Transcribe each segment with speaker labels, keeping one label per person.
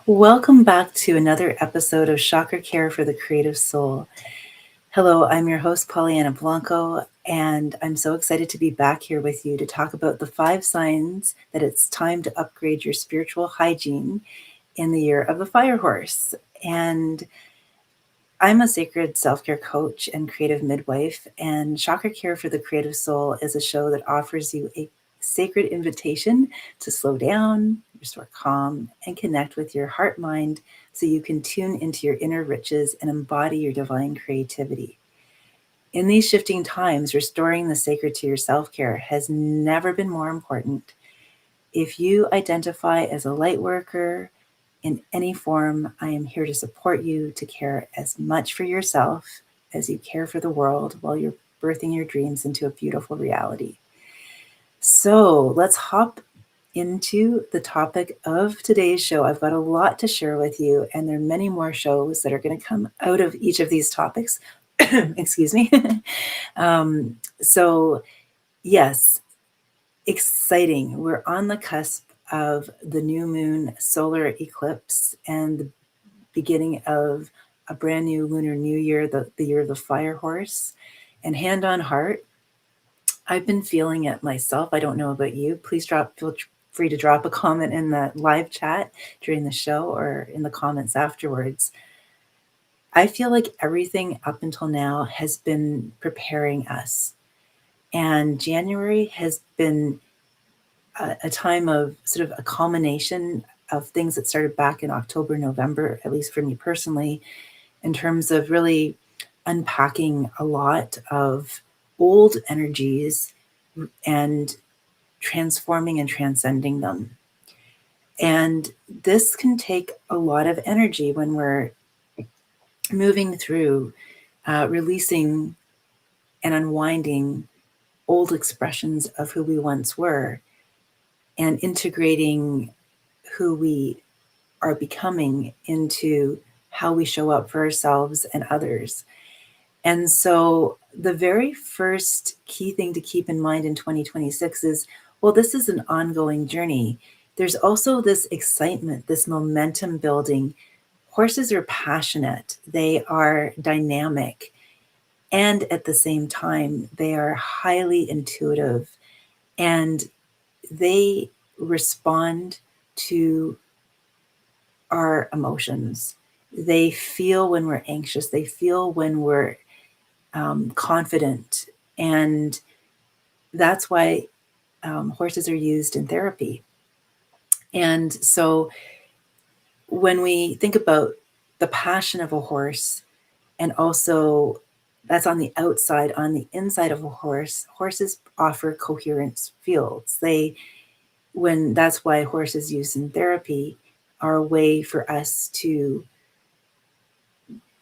Speaker 1: Welcome back to another episode of Chakra-Care for the Creative Soul. Hello, I'm your host, Pollyanna Blanco, and I'm so excited to be back here with you to talk about the 5 signs that it's time to upgrade your spiritual hygiene in the year of the fire horse. And I'm a sacred self-care coach and creative midwife, and Chakra-Care for the Creative Soul is a show that offers you a sacred invitation to slow down, restore calm, and connect with your heart mind so you can tune into your inner riches and embody your divine creativity. In these shifting times, restoring the sacred to your self-care has never been more important. If you identify as a light worker in any form, I am here to support you to care as much for yourself as you care for the world while you're birthing your dreams into a beautiful reality. So let's hop into the topic of today's show. I've got a lot to share with you, and there are many more shows that are going to come out of each of these topics. Excuse me. So, yes, exciting. We're on the cusp of the new moon solar eclipse and the beginning of a brand new lunar new year, the year of the fire horse. And hand on heart, I've been feeling it myself. I don't know about you. Please feel free to drop a comment in the live chat during the show or in the comments afterwards. I feel like everything up until now has been preparing us. And January has been a time of sort of a culmination of things that started back in October, November, at least for me personally, in terms of really unpacking a lot of old energies and transforming and transcending them. And this can take a lot of energy when we're moving through releasing and unwinding old expressions of who we once were and integrating who we are becoming into how we show up for ourselves and others. And so the very first key thing to keep in mind in 2026 is, well, this is an ongoing journey. There's also this excitement, this momentum building. Horses are passionate, they are dynamic, and at the same time, they are highly intuitive and they respond to our emotions. They feel when we're anxious, they feel when we're confident. And that's why horses are used in therapy. And so when we think about the passion of a horse, and also that's on the outside, on the inside of a horse, horses offer coherence fields. That's why horses used in therapy are a way for us to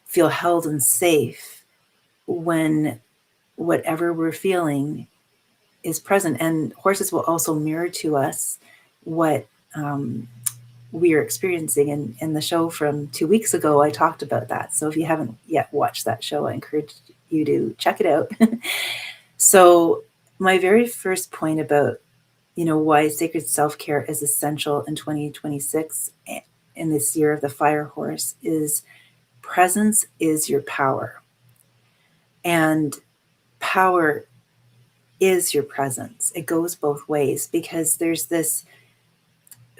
Speaker 1: feel held and safe when whatever we're feeling is present. And horses will also mirror to us what we are experiencing. And in the show from 2 weeks ago, I talked about that. So if you haven't yet watched that show, I encourage you to check it out. So my very first point about, why sacred self-care is essential in 2026 in this year of the fire horse is presence is your power. And power is your presence. It goes both ways because there's this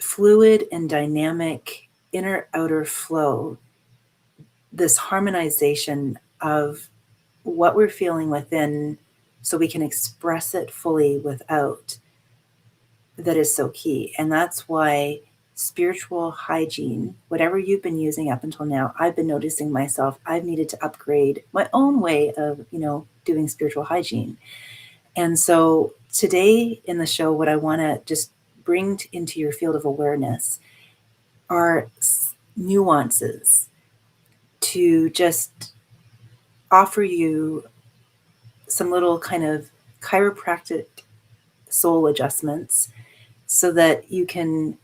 Speaker 1: fluid and dynamic inner outer flow, this harmonization of what we're feeling within so we can express it fully without, that is so key. And that's why spiritual hygiene, whatever you've been using up until now, I've been noticing myself, I've needed to upgrade my own way of, doing spiritual hygiene. And so today in the show, what I want to just bring into your field of awareness are nuances to just offer you some little kind of chiropractic soul adjustments so that you can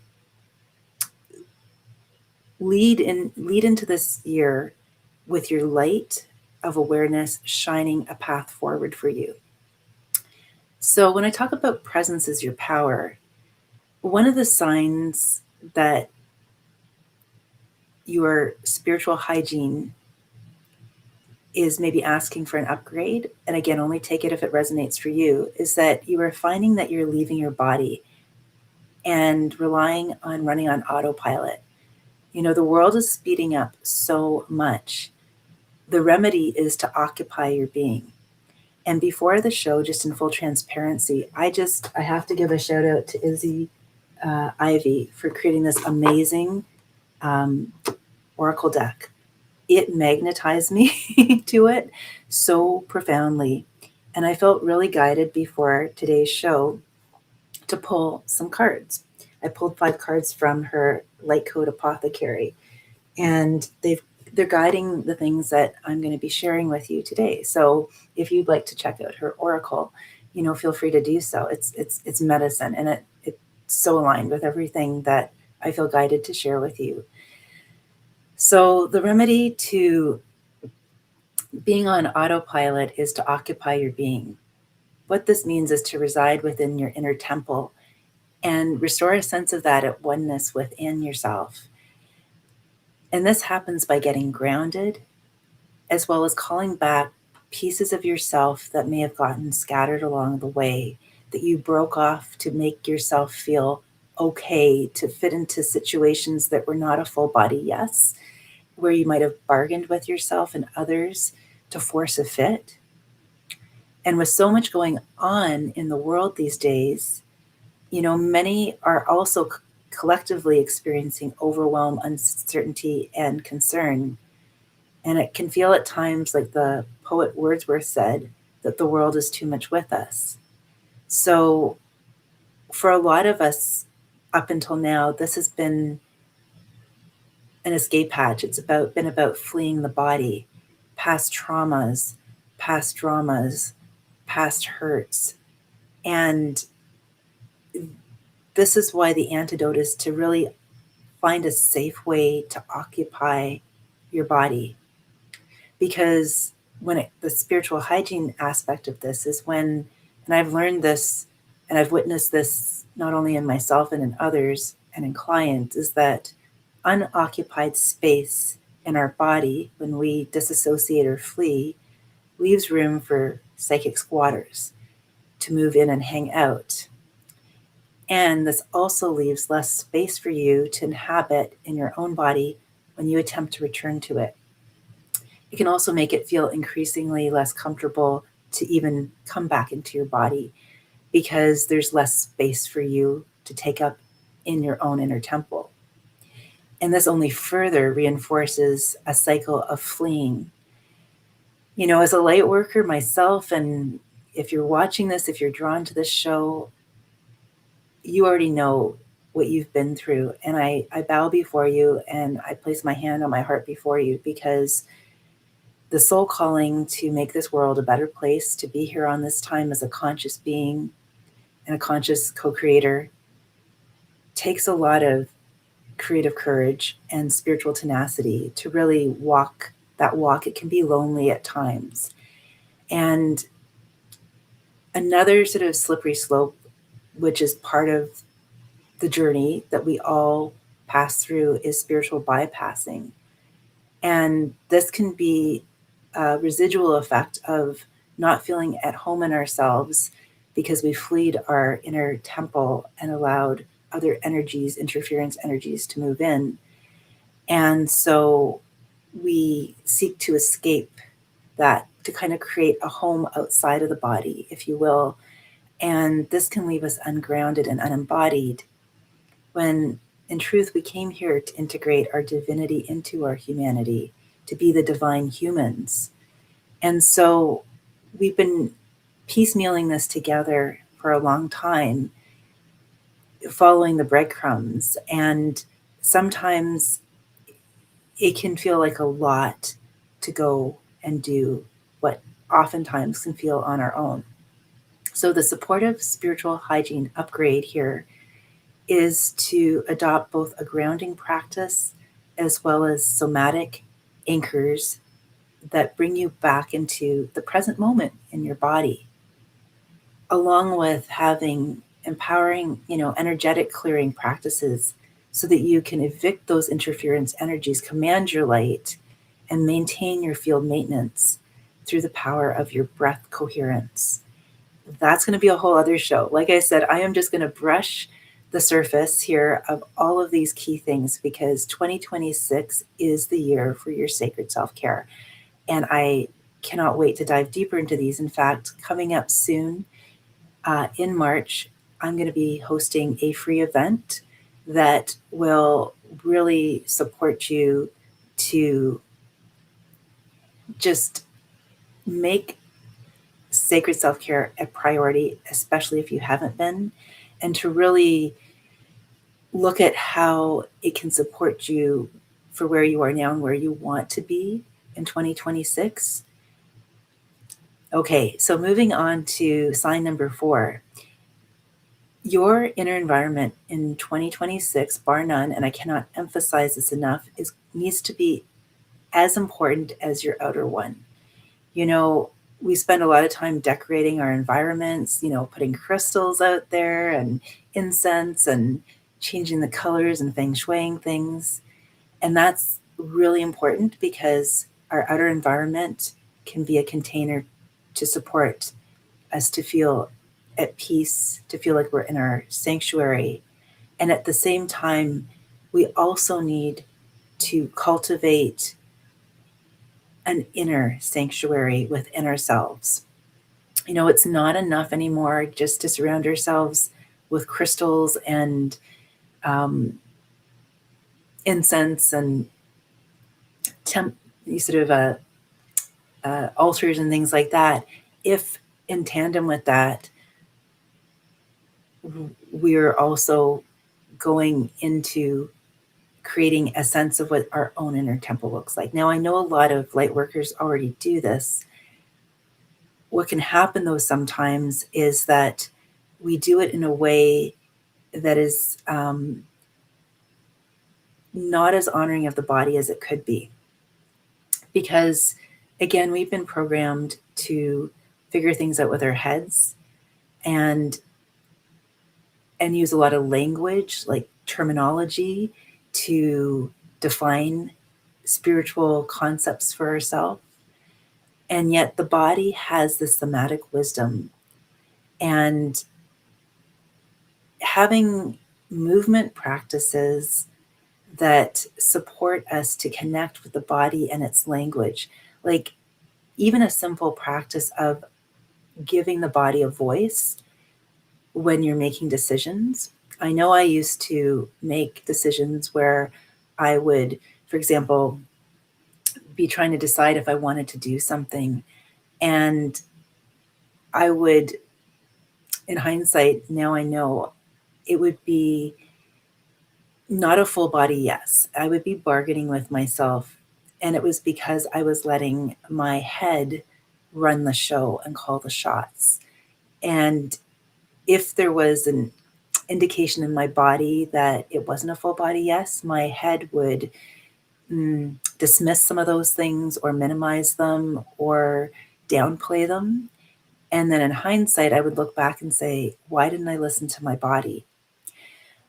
Speaker 1: lead into this year with your light of awareness shining a path forward for you. So when I talk about presence is your power, one of the signs that your spiritual hygiene is maybe asking for an upgrade, and again, only take it if it resonates for you, is that you are finding that you're leaving your body and relying on running on autopilot. The world is speeding up so much. The remedy is to occupy your being. And before the show, just in full transparency, I have to give a shout out to Izzy Ivy for creating this amazing oracle deck. It magnetized me to it so profoundly. And I felt really guided before today's show to pull some cards. I pulled 5 cards from her Light Code Apothecary, and they're guiding the things that I'm going to be sharing with you today. So if you'd like to check out her oracle, feel free to do so. It's medicine, and it's so aligned with everything that I feel guided to share with you. So the remedy to being on autopilot is to occupy your being. What this means is to reside within your inner temple and restore a sense of that at oneness within yourself. And this happens by getting grounded, as well as calling back pieces of yourself that may have gotten scattered along the way, that you broke off to make yourself feel okay, to fit into situations that were not a full body yes, where you might have bargained with yourself and others to force a fit. And with so much going on in the world these days, many are also collectively experiencing overwhelm, uncertainty, and concern. And it can feel at times like the poet Wordsworth said, that the world is too much with us. So for a lot of us up until now, this has been an escape hatch. It's been about fleeing the body, past traumas, past dramas, past hurts. And this is why the antidote is to really find a safe way to occupy your body. Because the spiritual hygiene aspect of this is when, and I've learned this and I've witnessed this not only in myself and in others and in clients, is that unoccupied space in our body, when we disassociate or flee, leaves room for psychic squatters to move in and hang out. And this also leaves less space for you to inhabit in your own body when you attempt to return to it. It can also make it feel increasingly less comfortable to even come back into your body, because there's less space for you to take up in your own inner temple. And this only further reinforces a cycle of fleeing. As a light worker myself, and if you're watching this, if you're drawn to this show, you already know what you've been through. And I bow before you, and I place my hand on my heart before you, because the soul calling to make this world a better place, to be here on this time as a conscious being and a conscious co-creator, takes a lot of creative courage and spiritual tenacity to really walk that walk. It can be lonely at times. And another sort of slippery slope, which is part of the journey that we all pass through, is spiritual bypassing. And this can be a residual effect of not feeling at home in ourselves because we fleed our inner temple and allowed other energies, interference energies, to move in. And so we seek to escape that, to kind of create a home outside of the body, if you will. And this can leave us ungrounded and unembodied, when in truth we came here to integrate our divinity into our humanity, to be the divine humans. And so we've been piecemealing this together for a long time, following the breadcrumbs. And sometimes it can feel like a lot to go and do what oftentimes can feel on our own. So the supportive spiritual hygiene upgrade here is to adopt both a grounding practice as well as somatic anchors that bring you back into the present moment in your body, along with having empowering, energetic clearing practices so that you can evict those interference energies, command your light, and maintain your field maintenance through the power of your breath coherence. That's going to be a whole other show. Like I said, I am just going to brush the surface here of all of these key things because 2026 is the year for your sacred self-care. And I cannot wait to dive deeper into these. In fact, coming up soon in March, I'm going to be hosting a free event that will really support you to just make sacred self-care a priority, especially if you haven't been, and to really look at how it can support you for where you are now and where you want to be in 2026. Okay, so moving on to sign number 4. Your inner environment in 2026, bar none, and I cannot emphasize this enough, needs to be as important as your outer one. You know, we spend a lot of time decorating our environments, putting crystals out there and incense and changing the colors and feng shuiing things. And that's really important because our outer environment can be a container to support us to feel at peace, to feel like we're in our sanctuary. And at the same time, we also need to cultivate an inner sanctuary within ourselves. It's not enough anymore just to surround ourselves with crystals and incense and altars and things like that. If in tandem with that, we're also going into creating a sense of what our own inner temple looks like. Now, I know a lot of light workers already do this. What can happen though sometimes is that we do it in a way that is not as honoring of the body as it could be. Because again, we've been programmed to figure things out with our heads and use a lot of language, like terminology, to define spiritual concepts for ourselves. And yet the body has this somatic wisdom. And having movement practices that support us to connect with the body and its language, like even a simple practice of giving the body a voice when you're making decisions. I know I used to make decisions where I would, for example, be trying to decide if I wanted to do something. And I would, in hindsight, now I know it would be not a full body yes. I would be bargaining with myself. And it was because I was letting my head run the show and call the shots. And if there was an indication in my body that it wasn't a full body yes, my head would dismiss some of those things or minimize them or downplay them. And then in hindsight, I would look back and say, why didn't I listen to my body?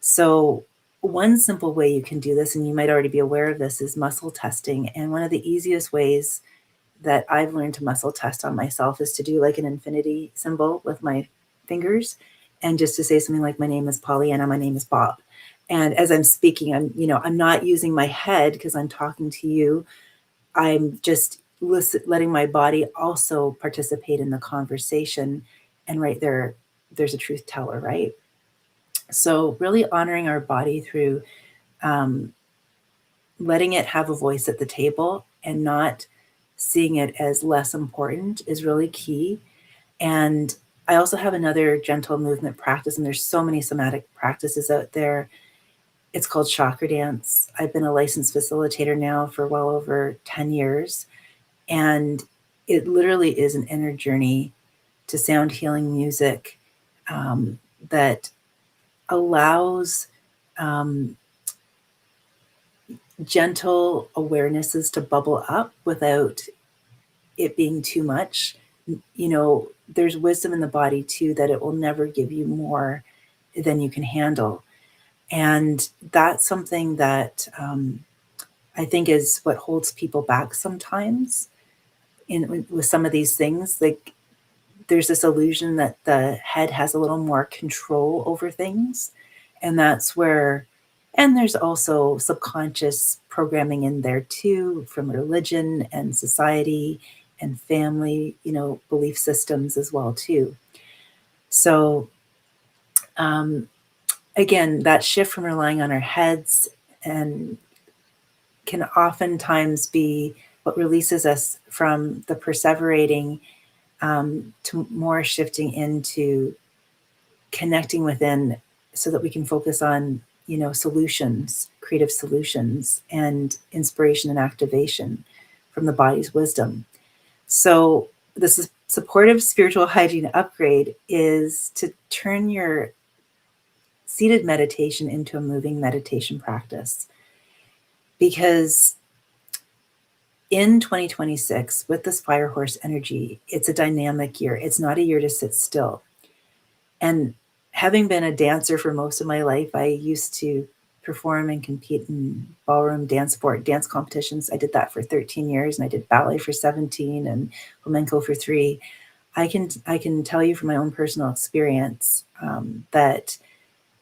Speaker 1: So one simple way you can do this, and you might already be aware of this, is muscle testing. And one of the easiest ways that I've learned to muscle test on myself is to do like an infinity symbol with my fingers and just to say something like, my name is Pollyanna, my name is Bob. And as I'm speaking, I'm not using my head because I'm talking to you. I'm just letting my body also participate in the conversation. And right there, there's a truth teller, right? So really honoring our body through letting it have a voice at the table and not seeing it as less important is really key. And I also have another gentle movement practice, and there's so many somatic practices out there. It's called chakra dance. I've been a licensed facilitator now for well over 10 years. And it literally is an inner journey to sound healing music that allows gentle awarenesses to bubble up without it being too much. There's wisdom in the body too, that it will never give you more than you can handle. And that's something that I think is what holds people back sometimes with some of these things. Like, there's this illusion that the head has a little more control over things. And that's where, and there's also subconscious programming in there too, from religion and society and family, belief systems as well too. So again, that shift from relying on our heads and can oftentimes be what releases us from the perseverating, to more shifting into connecting within, so that we can focus on, solutions, creative solutions, and inspiration and activation from the body's wisdom. So this is supportive spiritual hygiene upgrade is to turn your seated meditation into a moving meditation practice. Because in 2026, with this fire horse energy, it's a dynamic year. It's not a year to sit still. And having been a dancer for most of my life, I used to perform and compete in ballroom dance competitions. I did that for 13 years, and I did ballet for 17 and flamenco for 3. I can tell you from my own personal experience, that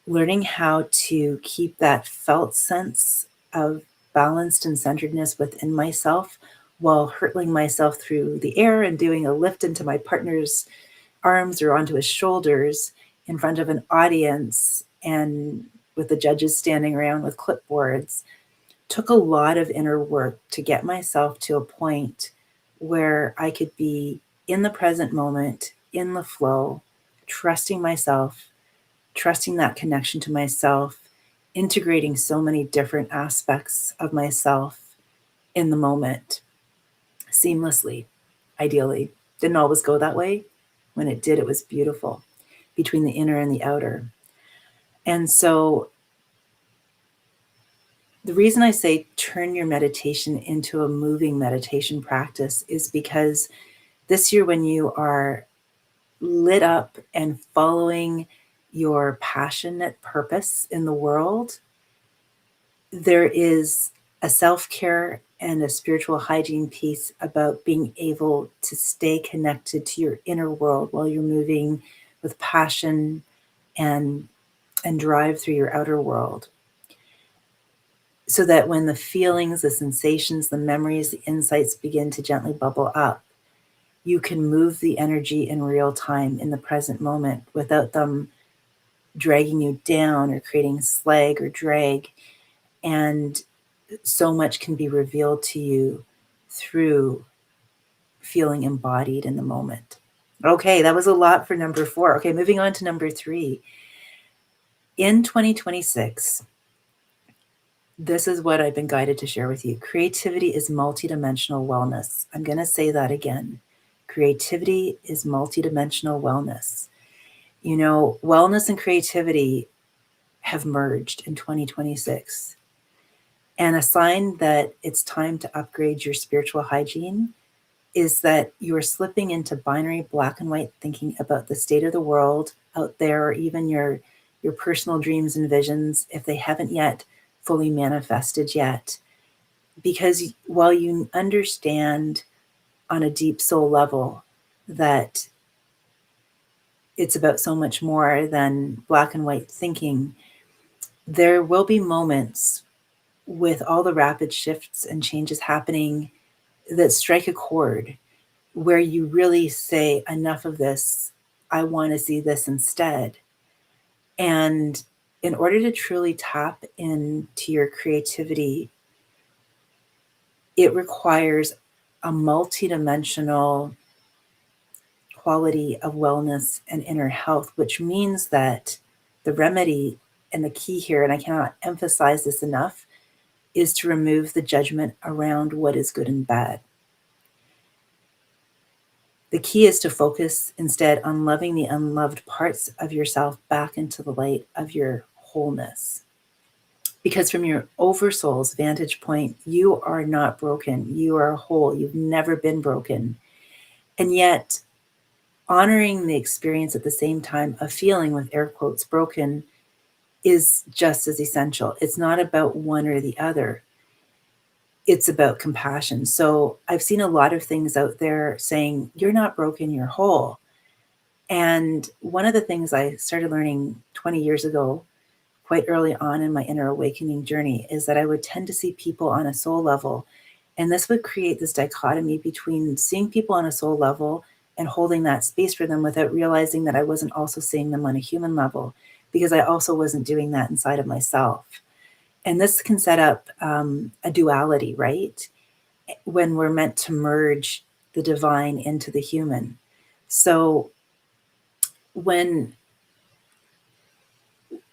Speaker 1: learning how to keep that felt sense of balanced and centeredness within myself while hurtling myself through the air and doing a lift into my partner's arms or onto his shoulders in front of an audience and with the judges standing around with clipboards took a lot of inner work to get myself to a point where I could be in the present moment, in the flow, trusting myself, trusting that connection to myself, integrating so many different aspects of myself in the moment seamlessly, ideally. Didn't always go that way. When it did, it was beautiful, between the inner and the outer. And so the reason I say turn your meditation into a moving meditation practice is because this year, when you are lit up and following your passionate purpose in the world, there is a self-care and a spiritual hygiene piece about being able to stay connected to your inner world while you're moving with passion and drive through your outer world. So that when the feelings, the sensations, the memories, the insights begin to gently bubble up, you can move the energy in real time in the present moment without them dragging you down or creating slag or drag. And so much can be revealed to you through feeling embodied in the moment. Okay, that was a lot for number 4. Okay, moving on to number 3. In 2026, this is what I've been guided to share with you. Creativity is multidimensional wellness. I'm going to say that again. Creativity is multidimensional wellness. Wellness and creativity have merged in 2026. And a sign that it's time to upgrade your spiritual hygiene is that you're slipping into binary black and white thinking about the state of the world out there, or even your personal dreams and visions, if they haven't yet fully manifested yet. Because while you understand on a deep soul level that it's about so much more than black and white thinking, there will be moments with all the rapid shifts and changes happening that strike a chord where you really say, enough of this, I want to see this instead. And in order to truly tap into your creativity, it requires a multidimensional quality of wellness and inner health, which means that the remedy and the key here, and I cannot emphasize this enough, is to remove the judgment around what is good and bad. The key is to focus instead on loving the unloved parts of yourself back into the light of your wholeness. Because from your oversoul's vantage point, you are not broken. You are whole. You've never been broken. And yet, honoring the experience at the same time of feeling, with air quotes, broken, is just as essential. It's not about one or the other. It's about compassion. So I've seen a lot of things out there saying, you're not broken, you're whole. And one of the things I started learning 20 years ago, quite early on in my inner awakening journey, is that I would tend to see people on a soul level. And this would create this dichotomy between seeing people on a soul level and holding that space for them without realizing that I wasn't also seeing them on a human level, because I also wasn't doing that inside of myself. And this can set up a duality, right? When we're meant to merge the divine into the human. So when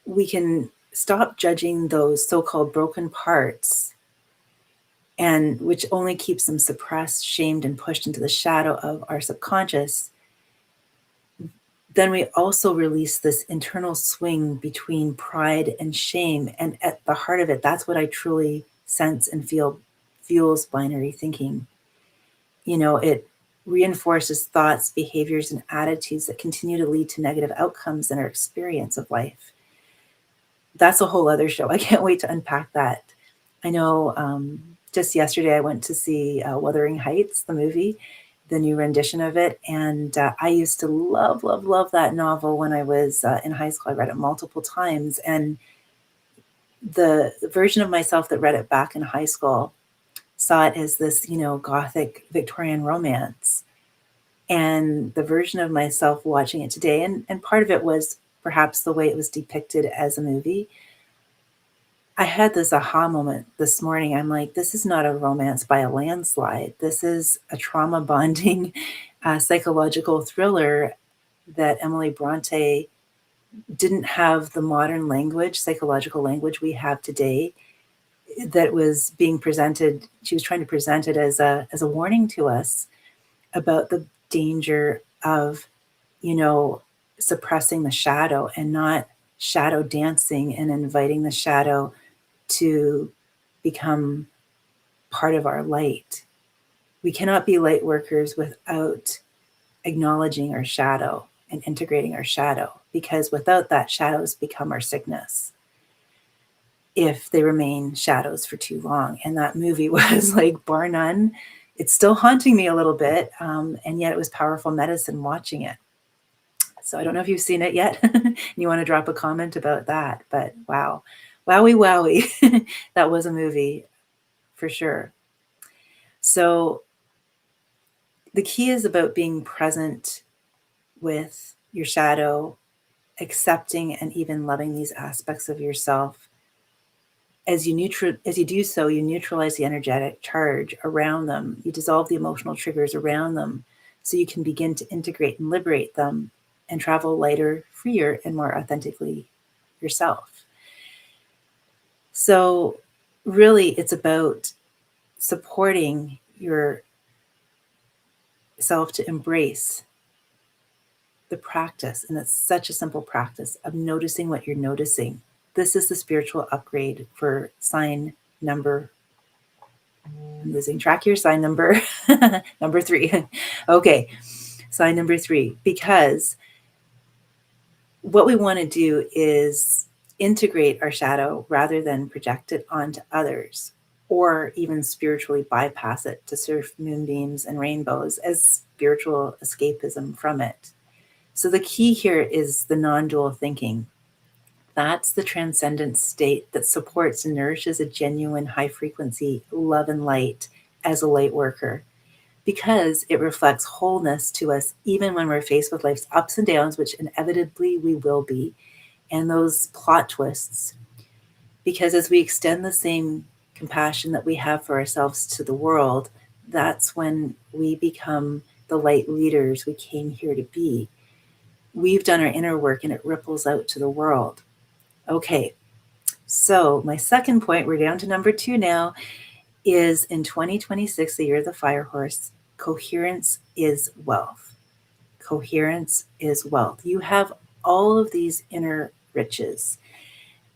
Speaker 1: we can stop judging those so-called broken parts, and which only keeps them suppressed, shamed, and pushed into the shadow of our subconscious, then we also release this internal swing between pride and shame. And at the heart of it, that's what I truly sense and feel fuels binary thinking. It reinforces thoughts, behaviors, and attitudes that continue to lead to negative outcomes in our experience of life. That's a whole other show. I can't wait to unpack that. I know just yesterday I went to see Wuthering Heights, the movie, the new rendition of it. And I used to love, love, love that novel when I was in high school. I read it multiple times. And the version of myself that read it back in high school saw it as this, Gothic Victorian romance. And the version of myself watching it today, and part of it was perhaps the way it was depicted as a movie. I had this aha moment this morning. I'm like, this is not a romance by a landslide. This is a trauma bonding psychological thriller that Emily Bronte didn't have the modern language, psychological language we have today, that was being presented. She was trying to present it as a warning to us about the danger of, suppressing the shadow and not shadow dancing and inviting the shadow to become part of our light. We cannot be light workers without acknowledging our shadow and integrating our shadow, because without that, shadows become our sickness if they remain shadows for too long. And that movie was like, bar none, it's still haunting me a little bit. And yet it was powerful medicine watching it. So I don't know if you've seen it yet and you want to drop a comment about that, but wow. Wowie, wowie. That was a movie for sure. So the key is about being present with your shadow, accepting and even loving these aspects of yourself. As you do so, you neutralize the energetic charge around them. You dissolve the emotional triggers around them so you can begin to integrate and liberate them and travel lighter, freer, and more authentically yourself. So really, it's about supporting yourself to embrace the practice. And it's such a simple practice of noticing what you're noticing. This is the spiritual upgrade for sign number, I'm losing track here, sign number, number 3. Okay, sign number 3, because what we want to do is integrate our shadow rather than project it onto others, or even spiritually bypass it to surf moonbeams and rainbows as spiritual escapism from it. So the key here is the non-dual thinking. That's the transcendent state that supports and nourishes a genuine high frequency love and light as a light worker, because it reflects wholeness to us even when we're faced with life's ups and downs, which inevitably we will be, and those plot twists. Because as we extend the same compassion that we have for ourselves to the world, that's when we become the light leaders we came here to be. We've done our inner work and it ripples out to the world. Okay, so my second point, we're down to number 2 now, is in 2026, the year of the fire horse, coherence is wealth. Coherence is wealth. You have all of these inner riches.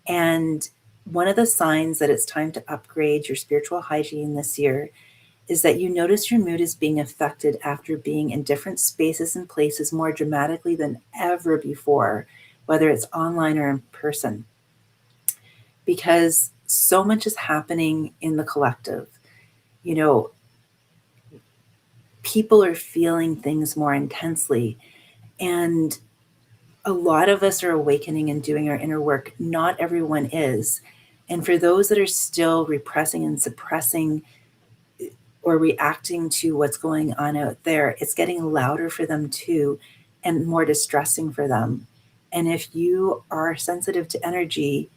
Speaker 1: And one of the signs that it's time to upgrade your spiritual hygiene this year is that you notice your mood is being affected after being in different spaces and places more dramatically than ever before, whether it's online or in person. because so much is happening in the collective. You know, people are feeling things more intensely, and a lot of us are awakening and doing our inner work. Not everyone is. And for those that are still repressing and suppressing or reacting to what's going on out there, it's getting louder for them too, and more distressing for them. And if you are sensitive to energy,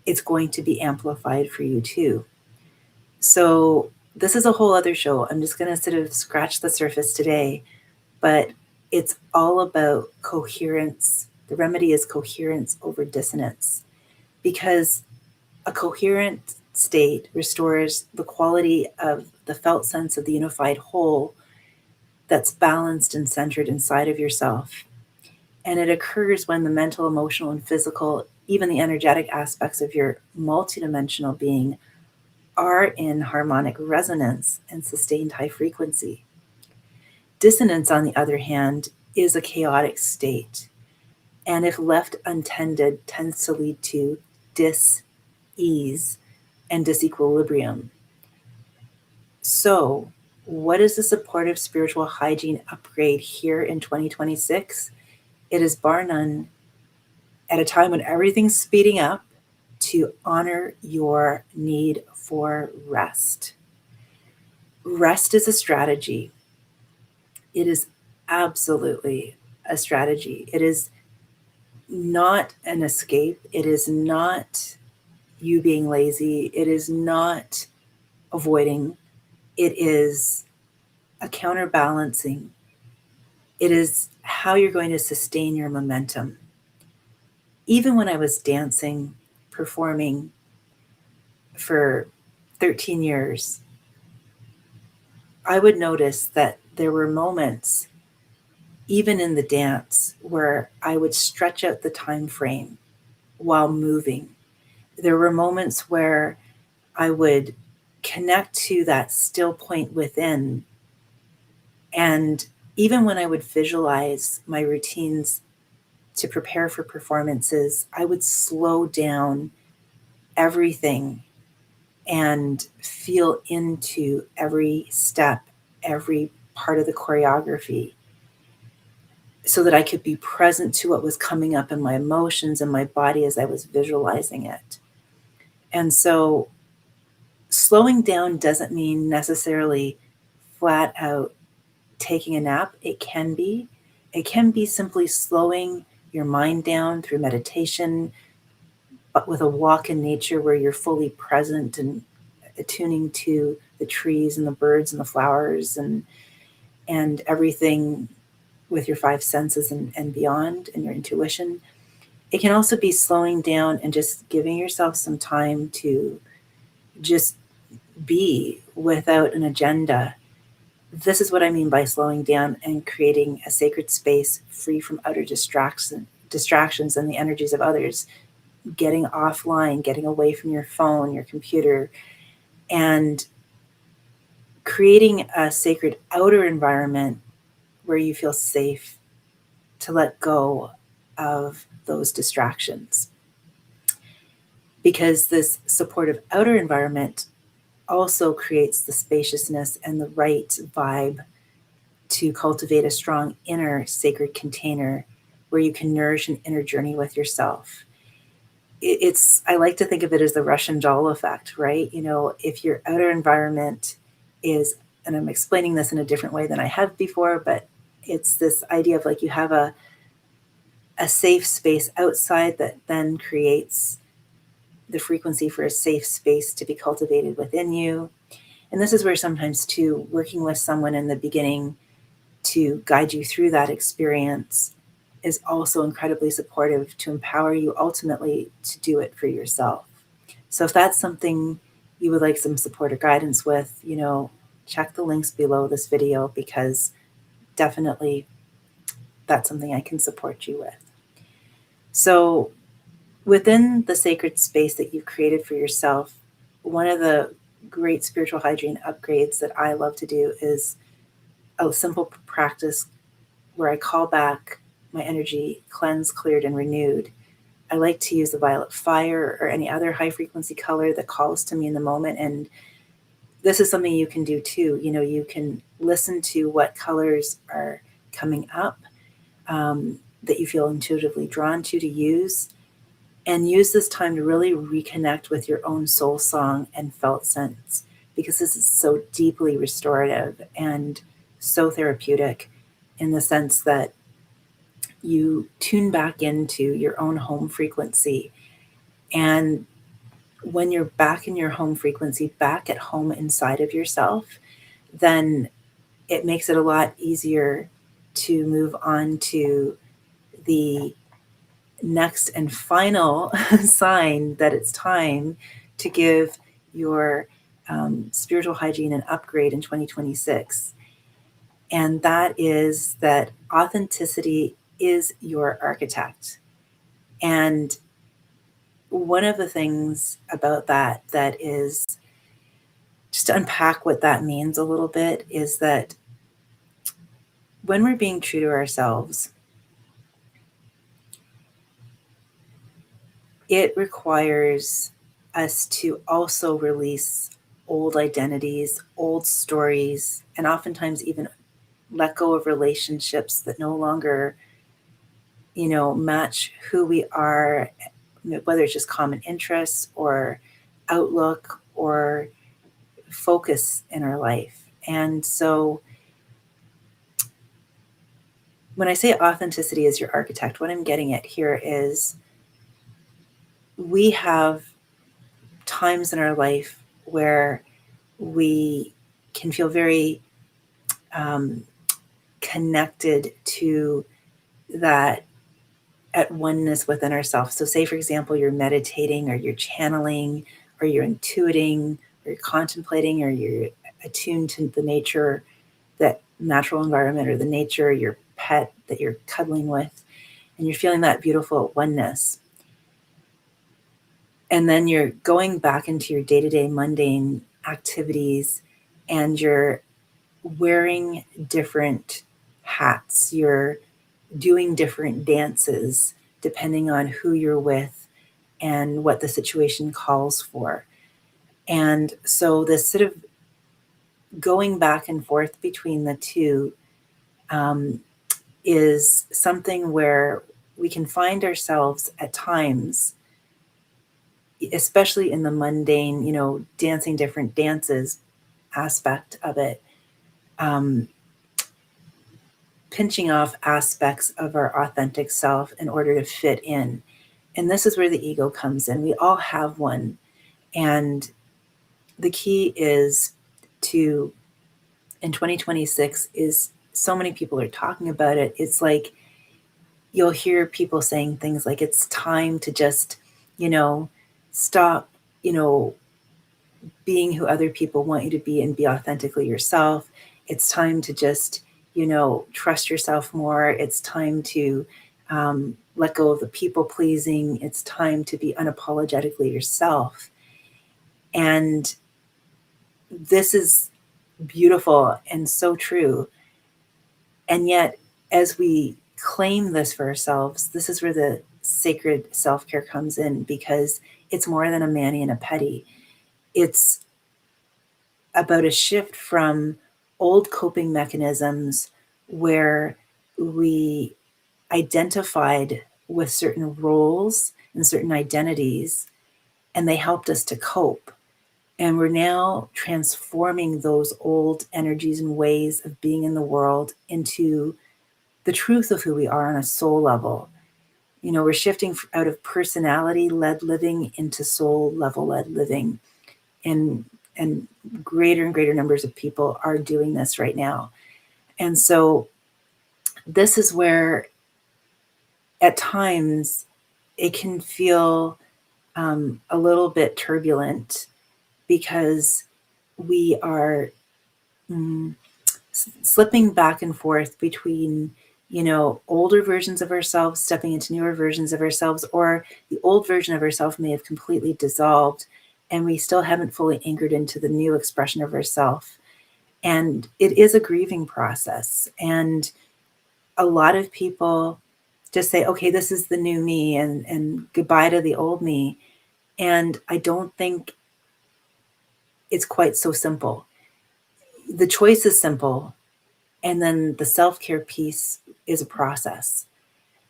Speaker 1: it's going to be amplified for you too. So, this is a whole other show. I'm just going to sort of scratch the surface today, but it's all about coherence. The remedy is coherence over dissonance, because a coherent state restores the quality of the felt sense of the unified whole that's balanced and centered inside of yourself. And it occurs when the mental, emotional, and physical, even the energetic aspects of your multidimensional being are in harmonic resonance and sustained high frequency. Dissonance, on the other hand, is a chaotic state, and if left untended, tends to lead to dis-ease and disequilibrium. So, what is the supportive spiritual hygiene upgrade here in 2026? It is bar none, at a time when everything's speeding up, to honor your need for rest. Rest is a strategy. It is absolutely a strategy. It is not an escape. It is not you being lazy. It is not avoiding. It is a counterbalancing. It is how you're going to sustain your momentum. Even when I was dancing, performing for 13 years, I would notice that there were moments, even in the dance, where I would stretch out the time frame while moving. There were moments where I would connect to that still point within. And even when I would visualize my routines to prepare for performances, I would slow down everything and feel into every step, every part of the choreography, so that I could be present to what was coming up in my emotions and my body as I was visualizing it. And so, slowing down doesn't mean necessarily flat out taking a nap. It can be. It can be simply slowing your mind down through meditation, but with a walk in nature where you're fully present and attuning to the trees and the birds and the flowers and everything with your five senses and beyond, and your intuition. It can also be slowing down and just giving yourself some time to just be without an agenda. This is what I mean by slowing down and creating a sacred space free from outer distractions and the energies of others. Getting offline, getting away from your phone, your computer, and creating a sacred outer environment where you feel safe to let go of those distractions. Because this supportive outer environment also creates the spaciousness and the right vibe to cultivate a strong inner sacred container where you can nourish an inner journey with yourself. I like to think of it as the Russian doll effect, right? You know, if your outer environment is, and I'm explaining this in a different way than I have before, but it's this idea of like you have a safe space outside that then creates the frequency for a safe space to be cultivated within you. And this is where sometimes too, working with someone in the beginning to guide you through that experience is also incredibly supportive to empower you ultimately to do it for yourself. So if that's something you would like some support or guidance with, you know, check the links below this video, because definitely that's something I can support you with. So within the sacred space that you've created for yourself, one of the great spiritual hygiene upgrades that I love to do is a simple practice where I call back my energy cleansed, cleared, and renewed I like to use the violet fire or any other high frequency color that calls to me in the moment. And this is something you can do too. You know, you can listen to what colors are coming up that you feel intuitively drawn to use, and use this time to really reconnect with your own soul song and felt sense, because this is so deeply restorative and so therapeutic in the sense that you tune back into your own home frequency. And when you're back in your home frequency, back at home inside of yourself, then it makes it a lot easier to move on to the next and final sign that it's time to give your spiritual hygiene an upgrade in 2026. And that is that authenticity is your architect. And one of the things about that is, just to unpack what that means a little bit, is that when we're being true to ourselves, it requires us to also release old identities, old stories, and oftentimes even let go of relationships that no longer, match who we are, whether it's just common interests or outlook or focus in our life. And so when I say authenticity is your architect, what I'm getting at here is we have times in our life where we can feel very connected to that at oneness within ourselves. So say, for example, you're meditating or you're channeling or you're intuiting or you're contemplating or you're attuned to the nature, that natural environment or the nature, your pet that you're cuddling with, and you're feeling that beautiful oneness. And then you're going back into your day-to-day mundane activities and you're wearing different hats. You're doing different dances depending on who you're with and what the situation calls for. And so this sort of going back and forth between the two is something where we can find ourselves at times, especially in the mundane, dancing different dances aspect of it, pinching off aspects of our authentic self in order to fit in. And this is where the ego comes in. We all have one. And the key is to, in 2026, is so many people are talking about it. It's like you'll hear people saying things like, it's time to just, stop, being who other people want you to be and be authentically yourself. It's time to just, trust yourself more. It's time to let go of the people pleasing. It's time to be unapologetically yourself. And this is beautiful and so true. And yet, as we claim this for ourselves, this is where the sacred self-care comes in, because it's more than a mani and a pedi. It's about a shift from old coping mechanisms where we identified with certain roles and certain identities, and they helped us to cope. And we're now transforming those old energies and ways of being in the world into the truth of who we are on a soul level. We're shifting out of personality-led living into soul-level-led living. And greater and greater numbers of people are doing this right now. And so this is where at times it can feel a little bit turbulent, because we are slipping back and forth between, older versions of ourselves, stepping into newer versions of ourselves, or the old version of ourselves may have completely dissolved and we still haven't fully anchored into the new expression of ourself. And it is a grieving process. And a lot of people Just say, okay, this is the new me, and goodbye to the old me. And I don't think it's quite so simple. The choice is simple, and then the self-care piece is a process.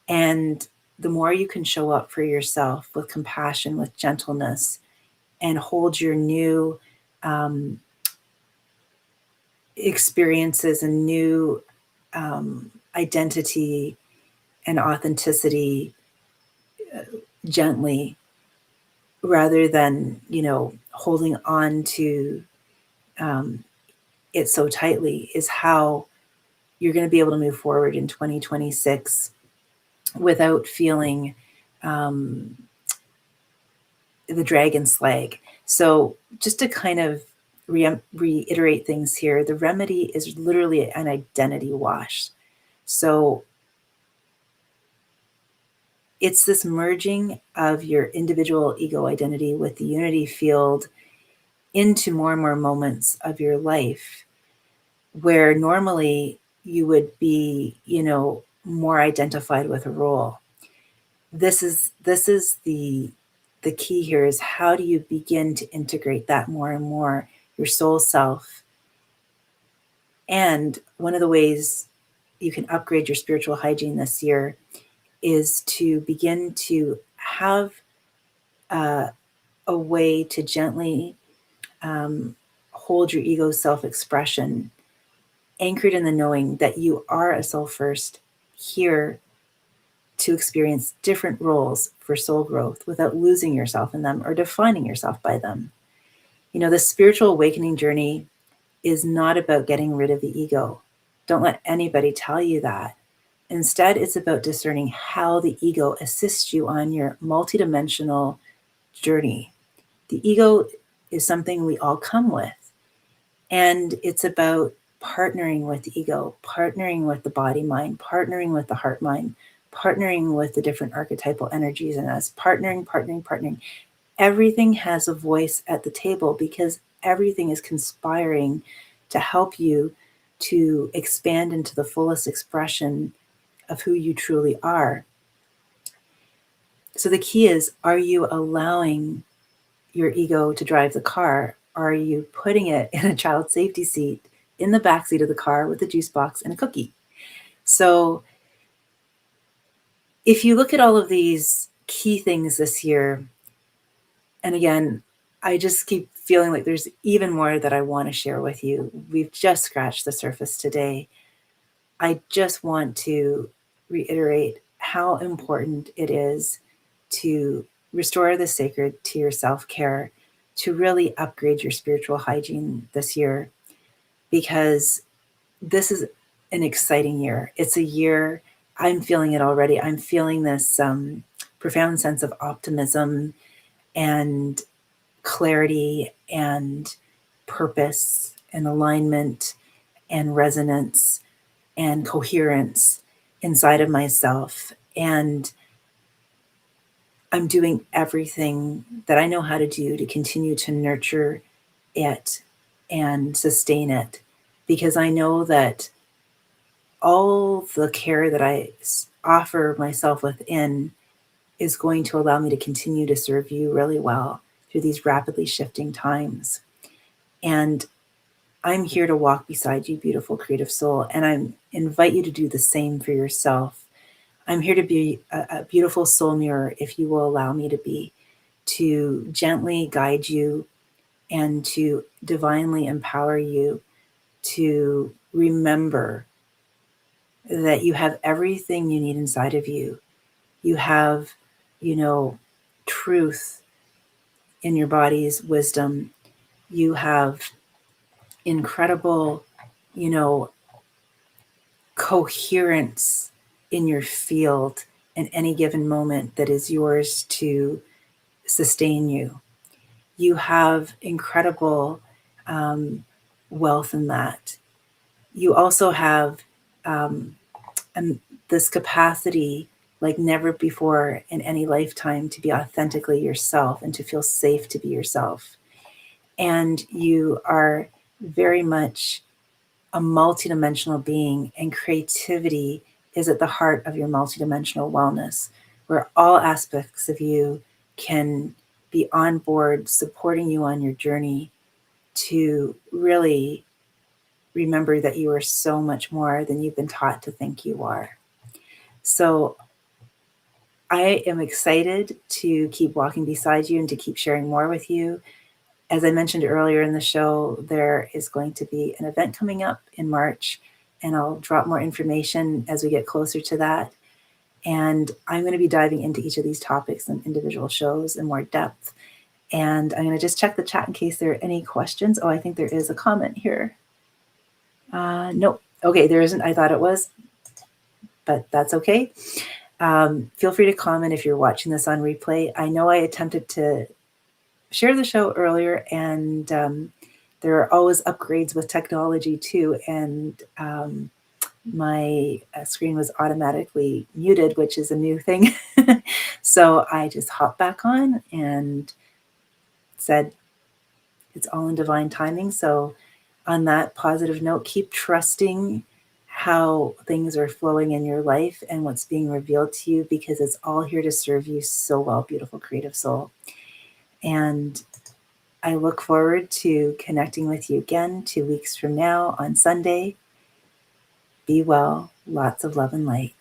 Speaker 1: And the more you can show up for yourself with compassion, with gentleness, and hold your new um, experiences and new identity and authenticity gently, rather than, holding on to um, it so tightly, is how you're going to be able to move forward in 2026 without feeling um, the dragon slag. So, just to kind of reiterate things here, the remedy is literally an identity wash. So, it's this merging of your individual ego identity with the unity field into more and more moments of your life where normally you would be, more identified with a role. This is the key here, is how do you begin to integrate that more and more, your soul self. And one of the ways you can upgrade your spiritual hygiene this year is to begin to have uh, a way to gently hold your ego self-expression anchored in the knowing that you are a soul first, here to experience different roles for soul growth without losing yourself in them or defining yourself by them. The spiritual awakening journey is not about getting rid of the ego. Don't let anybody tell you that. Instead, it's about discerning how the ego assists you on your multidimensional journey. The ego is something we all come with, and it's about partnering with the ego, partnering with the body mind, partnering with the heart mind, partnering with the different archetypal energies in us, partnering. Everything has a voice at the table because everything is conspiring to help you to expand into the fullest expression of who you truly are. So the key is, are you allowing your ego to drive the car? Are you putting it in a child safety seat in the back seat of the car with a juice box and a cookie? So if you look at all of these key things this year, and again, I just keep feeling like there's even more that I want to share with you. We've just scratched the surface today. I just want to reiterate how important it is to restore the sacred to your self-care, to really upgrade your spiritual hygiene this year, because this is an exciting year. It's a year, I'm feeling it already. I'm feeling this profound sense of optimism and clarity and purpose and alignment and resonance and coherence inside of myself. And I'm doing everything that I know how to do to continue to nurture it and sustain it, because I know that all the care that I offer myself within is going to allow me to continue to serve you really well through these rapidly shifting times. And I'm here to walk beside you, beautiful creative soul, and I invite you to do the same for yourself. I'm here to be a beautiful soul mirror, if you will allow me to be, to gently guide you and to divinely empower you to remember that you have everything you need inside of you. You have, truth in your body's wisdom. You have incredible, you know, coherence in your field in any given moment that is yours to sustain you. You have incredible um, wealth in that. You also have um, this capacity like never before in any lifetime to be authentically yourself and to feel safe to be yourself. And you are very much a multidimensional being, and creativity is at the heart of your multidimensional wellness, where all aspects of you can be on board, supporting you on your journey to really remember that you are so much more than you've been taught to think you are. So I am excited to keep walking beside you and to keep sharing more with you. As I mentioned earlier in the show, there is going to be an event coming up in March, and I'll drop more information as we get closer to that. And I'm going to be diving into each of these topics in individual shows in more depth. And I'm going to just check the chat in case there are any questions. Oh, I think there is a comment here. Nope. Okay, there isn't. I thought it was, but that's okay. Feel free to comment if you're watching this on replay. I know I attempted to share the show earlier, and there are always upgrades with technology too. And my screen was automatically muted, which is a new thing. So I just hopped back on and said, it's all in divine timing. So on that positive note, keep trusting how things are flowing in your life and what's being revealed to you, because it's all here to serve you so well, beautiful creative soul. And I look forward to connecting with you again 2 weeks from now on Sunday. Be well. Lots of love and light.